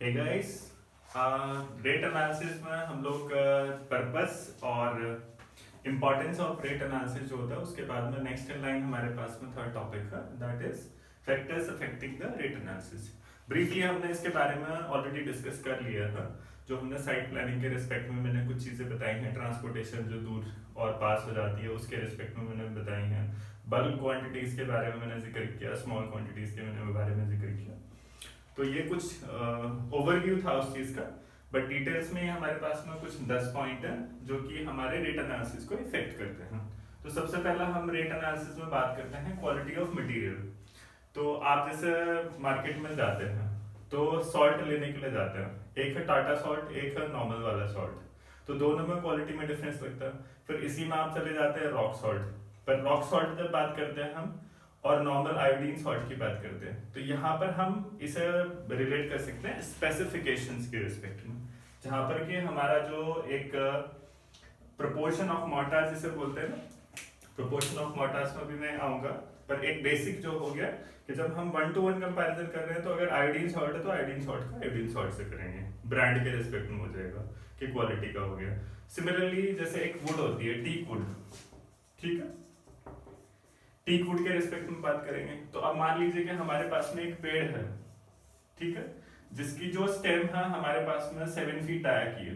Hey guys, rate analysis में हम लोग पर्पस और इम्पोर्टेंस ऑफ रेट एनालिसिस जो होता है उसके बाद में नेक्स्ट इन लाइन हमारे पास में थर्ड टॉपिक है, that is factors affecting the rate analysis. Briefly हमने इसके बारे में ऑलरेडी डिस्कस कर लिया था। जो हमने साइट प्लानिंग के रिस्पेक्ट में मैंने कुछ चीज़ें बताई हैं, ट्रांसपोर्टेशन जो दूर और पास हो जाती है उसके रिस्पेक्ट में मैंने बताई हैं, बल्क क्वांटिटीज़ के बारे में मैंने जिक्र किया, स्मॉल क्वांटिटीज़ के मैंने बारे में जिक्र किया। तो ये कुछ ओवरव्यू था उस चीज़ का, बट डिटेल्स में हमारे पास में कुछ 10 पॉइंट है जो कि हमारे रेट एनालिसिस को इफेक्ट करते हैं। तो सबसे पहला हम रेट एनालिसिस में बात करते हैं क्वालिटी ऑफ मटेरियल। तो आप जैसे मार्केट में जाते हैं तो सॉल्ट लेने के लिए जाते हैं, एक है टाटा सॉल्ट, एक है नॉर्मल वाला सॉल्ट, तो दोनों में क्वालिटी में डिफरेंस लगता है। फिर इसी में आप चले जाते हैं रॉक सॉल्ट, पर रॉक सॉल्ट जब बात करते हैं हम और नॉर्मल आयोडीन सॉल्ट की बात करते हैं तो यहाँ पर हम इसे रिलेट कर सकते हैं स्पेसिफिकेशंस के रिस्पेक्ट में, जहाँ पर कि हमारा जो एक प्रोपोर्शन ऑफ मोटार्स जिसे बोलते हैं ना, प्रोपोर्शन ऑफ मोटार्स में भी मैं आऊंगा, पर एक बेसिक जो हो गया कि जब हम 1-to-1 कंपैरिजन कर रहे हैं तो अगर आयोडीन सॉल्ट है तो आयोडीन सॉल्ट का आयोडीन सॉल्ट से करेंगे, ब्रांड के रिस्पेक्ट में हो जाएगा कि क्वालिटी का हो गया। सिमिलरली जैसे एक वुड होती है टीक वुड, ठीक है, टीक वुड के रिस्पेक्ट में बात करेंगे तो अब मान लीजिए कि हमारे पास में एक पेड़ है, ठीक है, जिसकी जो स्टेम है हमारे पास में 7 फीट डाया की है,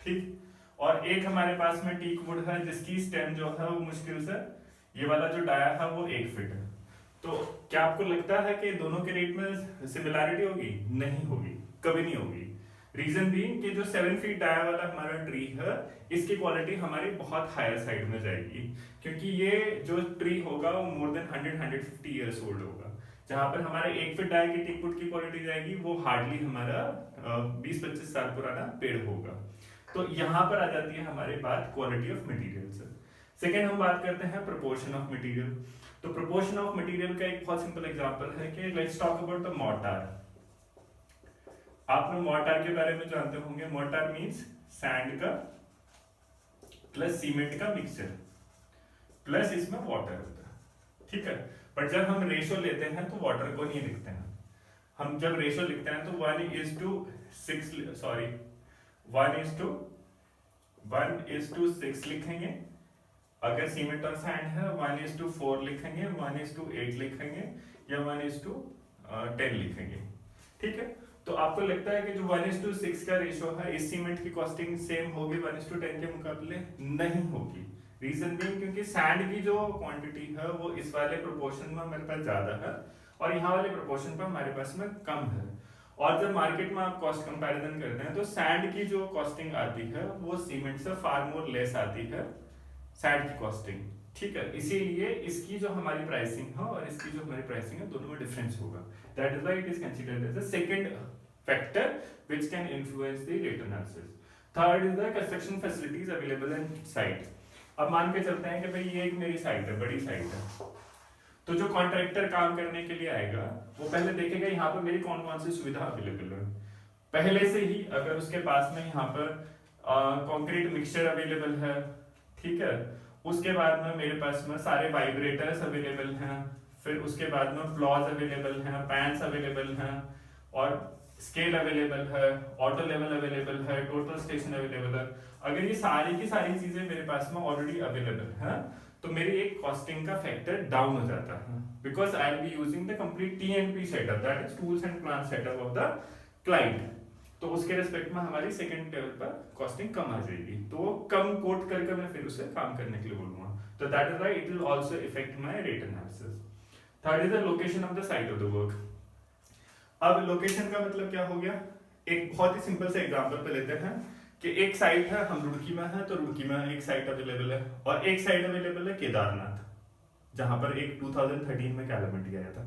ठीक, और एक हमारे पास में टीक वुड है जिसकी स्टेम जो है वो मुश्किल से ये वाला जो डाया है वो 1 फीट है। तो क्या आपको लगता है कि दोनों के रेट में सिमिलैरिटी होगी? नहीं होगी, कभी नहीं होगी। रीजन भी कि जो 7 फीट डाया वाला हमारा ट्री है इसकी क्वालिटी हमारी बहुत हायर साइड में जाएगी, क्योंकि ये जो ट्री होगा वो मोर देन 100-150 ईयर्स ओल्ड होगा, जहां पर हमारे 1 फीट डाया की टीक वुड की क्वालिटी जाएगी वो हार्डली हमारा 20-25 साल पुराना पेड़ होगा। तो यहाँ पर आ जाती है हमारी बात क्वालिटी ऑफ मटेरियल से। सेकेंड हम बात करते हैं प्रोपोर्शन ऑफ मटेरियल। तो प्रोपोर्शन ऑफ मटेरियल का एक बहुत सिंपल एग्जांपल है कि let's talk about the mortar. आप लोग मोर्टार के बारे में जानते होंगे, मोर्टार मींस सैंड का प्लस सीमेंट का मिक्सचर प्लस इसमें वाटर होता है, ठीक है। बट जब हम रेशो लेते हैं तो वाटर को नहीं लिखते हैं, हम जब रेशो लिखते हैं तो 1:6 लिखेंगे। अगर सीमेंट और सैंड है 1:4 लिखेंगे, 1:8 लिखेंगे या 1:10 लिखेंगे, ठीक है। तो आपको लगता है कि जो 1:6 का रेशो है इस सीमेंट की कॉस्टिंग सेम होगी 1:10 के मुकाबले? नहीं होगी। रीजन भी क्योंकि सैंड की जो क्वांटिटी है वो इस वाले प्रोपोर्शन में हमारे पास ज्यादा है और यहाँ वाले प्रोपोर्शन पर हमारे पास में कम है। और जब मार्केट में आप कॉस्ट कंपैरिजन करते हैं तो सैंड की जो कॉस्टिंग आती है वो सीमेंट से फार मोर लेस आती है, सैंड की कॉस्टिंग, ठीक है। इसीलिए इसकी जो हमारी प्राइसिंग है और इसकी जो हमारी प्राइसिंग है दोनों में डिफरेंस होगा। That is why it is considered as the second factor which can influence the rate analysis. Third is the construction facilities available in site. अब मान के चलते हैं कि भाई ये एक मेरी साइट है, बड़ी साइट है, तो जो कॉन्ट्रैक्टर काम करने के लिए आएगा वो पहले देखेगा यहाँ पर मेरी कौन कौन सी सुविधा अवेलेबल है। पहले से ही अगर उसके पास में यहाँ पर कंक्रीट मिक्सचर अवेलेबल है, ठीक है, उसके बाद में मेरे पास में सारे वाइब्रेटर्स अवेलेबल हैं, फिर उसके बाद में फ्लॉज अवेलेबल हैं, पैंस अवेलेबल हैं और स्केल अवेलेबल है, ऑटो लेवल अवेलेबल है, टोटल स्टेशन अवेलेबल है। अगर ये सारी की सारी चीजें मेरे पास में ऑलरेडी अवेलेबल है तो मेरी एक कॉस्टिंग का फैक्टर डाउन हो जाता है, because I will be using the complete TNP setup, that is tools and plan setup of the client. तो उसके रेस्पेक्ट में हमारी सेकंड लेवल पर कॉस्टिंग कम आ जाएगी, तो कम कोट करके मैं फिर उसे काम करने के लिए बोलूंगा। तो that is why it will also effect my rate analysis. Third is the location of the site of the work. अब लोकेशन का मतलब क्या हो गया, एक बहुत ही सिंपल से एग्जांपल पे लेते हैं कि एक साइट है, हम रुड़की में है तो रुड़की में एक साइट अवेलेबल है और एक साइट अवेलेबल है केदारनाथ, जहां पर एक 2013 में कैलामिटी आया था।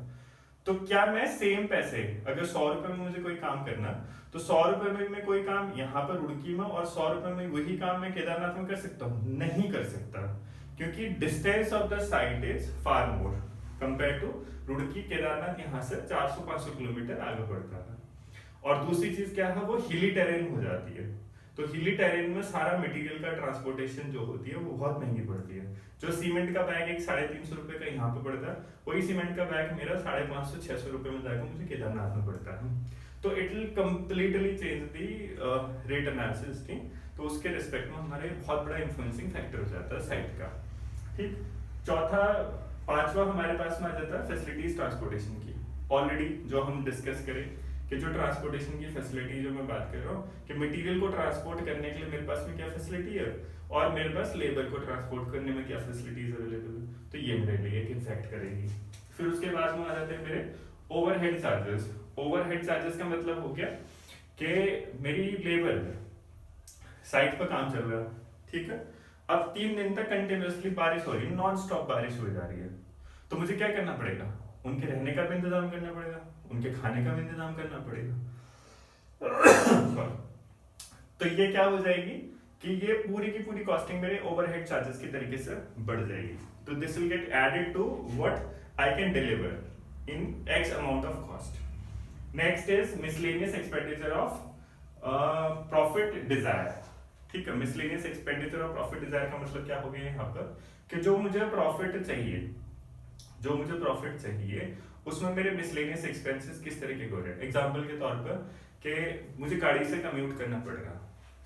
तो क्या मैं सेम पैसे, अगर 100 रुपए में मुझे कोई काम करना तो 100 रुपए में मैं कोई काम यहाँ पर रुड़की में और 100 रुपए में वही काम मैं केदारनाथ में कर सकता हूँ? नहीं कर सकता, क्योंकि distance of the site is far more compare to Roorkee. Kedarnath यहाँ से 400-500 किलोमीटर आगे पड़ता है। और दूसरी चीज क्या है, वो हिली टेरेन हो जाती है, तो हिली टेरेन में सारा मटेरियल का ट्रांसपोर्टेशन जो होती है वो बहुत महंगी पड़ती है। जो सीमेंट का बैग एक 350 रुपए का यहाँ पे पड़ता है, वही सीमेंट का बैग मेरा 550-600 रुपए में जाकर मुझे केदारनाथ में पड़ता है। तो it will completely change the rate analysis थी। तो उसके रिस्पेक्ट में हमारे बहुत बड़ा इन्फ्लुएंसिंग फैक्टर हो जाता है साइट का। ठीक, चौथा पांचवा हमारे पास में आ जाता है फैसिलिटीज ट्रांसपोर्टेशन की। ऑलरेडी जो हम डिस्कस करें कि जो ट्रांसपोर्टेशन की फैसिलिटी जो मैं बात कर रहा हूँ कि मटेरियल को ट्रांसपोर्ट करने के लिए मेरे पास में क्या फैसिलिटी है और मेरे पास लेबर को ट्रांसपोर्ट करने में क्या फैसिलिटीज अवेलेबल है, तो ये मेरे लिए एक इफेक्ट करेगी। फिर उसके बाद में आ जाते हैं मेरे ओवरहेड चार्जेस। ओवरहेड चार्जेस का मतलब हो गया कि मेरी लेबर साइट पर काम चल रहा है, ठीक है, अब 3 दिन तक कंटिन्यूअसली बारिश हो रही है, नॉन स्टॉप बारिश हो जा रही है, तो मुझे क्या करना पड़ेगा, उनके रहने का भी इंतजाम करना पड़ेगा, उनके खाने का भी इंतजाम करना पड़ेगा। तो ये क्या हो जाएगी कि ये पूरी की पूरी कॉस्टिंग मेरे ओवरहेड चार्जेस की तरीके से बढ़ जाएगी। तो this will get added to what I can deliver in X amount of cost. Next is miscellaneous expenditure of profit desire. ठीक है, miscellaneous expenditure of profit desire का मतलब क्या हो गया यहाँ पर कि जो मुझे प्रॉफिट चाहिए उसमें मेरे मिसलेनियस एक्सपेंसेस किस तरीके के हो रहे हैं। एग्जांपल के तौर पर कि मुझे गाड़ी से कम्यूट करना पड़ेगा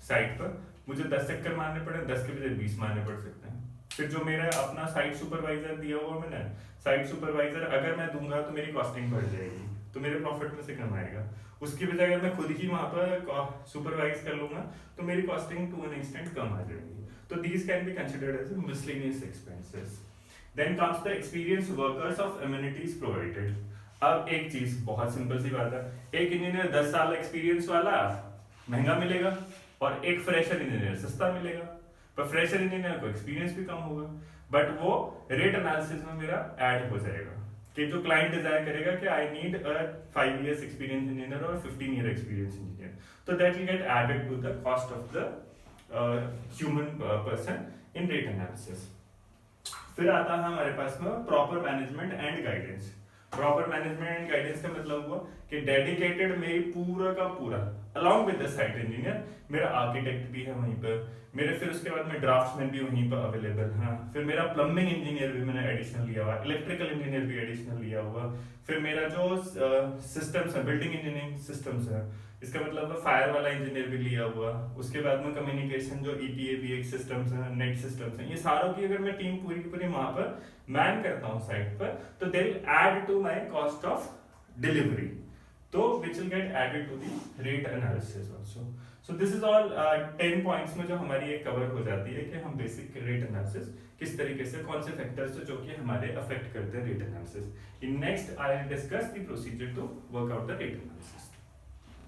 साइट पर, मुझे 10 चक्कर मारने पड़े, 10 के बजाय 20 मारने पड़ सकते हैं। फिर जो मेरा अपना साइट सुपरवाइजर दिया हुआ मैंने, साइट सुपरवाइजर अगर मैं दूंगा तो मेरी कॉस्टिंग बढ़ जाएगी, तो मेरे प्रॉफिट में से कम आएगा। उसकी बजाय अगर मैं खुद ही वहां पर सुपरवाइज कर लूंगा तो मेरी कॉस्टिंग टू एन एक्सटेंट कम आ जाएगी। तो these can be considered as miscellaneous expenses. Then comes the experienced workers of amenities provided। अब एक चीज बहुत सिंपल सी बात है, एक इंजीनियर 10 साल एक्सपीरियंस वाला महंगा मिलेगा और एक फ्रेशर इंजीनियर सस्ता मिलेगा, पर फ्रेशर इंजीनियर को एक्सपीरियंस भी कम होगा, बट वो रेट एनालिसिस में मेरा ऐड हो जाएगा कि जो क्लाइंट डिजायर करेगा कि I need a 5 years experience engineer और 15 year एक्सपीरियंस इंजीनियर, तो that will get added to the cost of the human person in rate analysis. फिर आता है हमारे पास में proper management and guidance. Proper management and guidance का मतलब हुआ कि डेडिकेटेड मेरी पूरा का पूरा along with the site engineer, मेरा आर्किटेक्ट भी है वहीं पर, मेरे फिर उसके बाद में ड्राफ्ट्समैन भी वहीं पर अवेलेबल है, फिर मेरा प्लम्बिंग इंजीनियर भी मैंने एडिशनल लिया हुआ, इलेक्ट्रिकल इंजीनियर भी एडिशनल लिया हुआ, फिर मेरा जो सिस्टम्स है बिल्डिंग इंजीनियरिंग सिस्टम्स है, इसका मतलब फायर वाला इंजीनियर भी लिया हुआ, उसके बाद में कम्युनिकेशन जो ईपीए बीएक्स सिस्टम्स हैं, नेट सिस्टम्स हैं, ये सारों की अगर मैं टीम पूरी की पूरी वहां पर मैन करता हूँ साइट पर, तो they will add to my cost of delivery, तो which will get added to the rate analysis also। So this is all 10 points में जो हमारी एक कवर हो जाती है कि हम बेसिक रेट एनालिसिस किस तरीके से, कौन से फैक्टर्स जो कि हमारे अफेक्ट करते हैं rate analysis. In next I will discuss the procedure to work out the rate analysis.